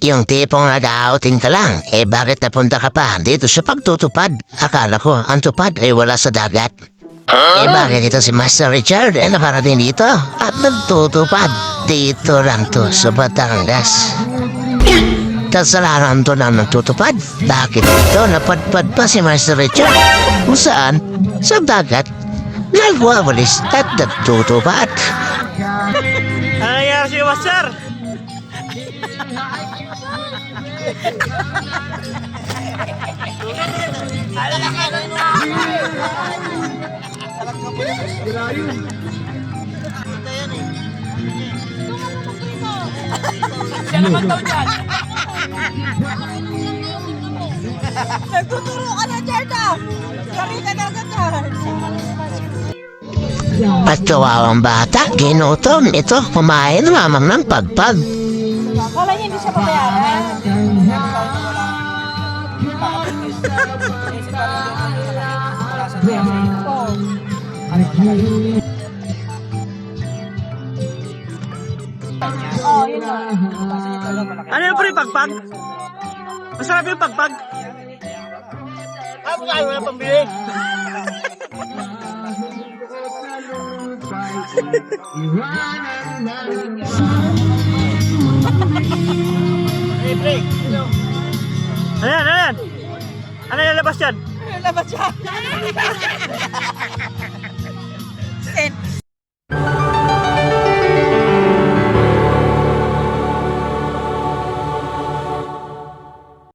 Yung tipong nag-outing ka lang, bakit napunta ka pa dito sa pagtutupad? Akala ko, ang tupad ay wala sa dagat. Bakit ito si Master Richard nakarating dito at nagtutupad? Dito lang to sa Batangas. Kasalanan to na nagtutupad. Bakit dito napadpad pa si Master Richard? Kung saan? Sa dagat. Nagwawalis at nagtutupad. Ano nangyari sa'yo, Master? Siya naman daw dyan. Nagtuturo ka na, Jerda! Kami ka na agad. At kawawang bata, ginutom ito, kumain lamang ng pagpag. Kala niya hindi siya pabayaran. Oh, yun lang. Ano yung pre, pagpag? Masarap yung pagpag. Ano tayo na pambili? Hey, pre. Ano yan? Ano yan? Ano yung labas yan? Labas siya.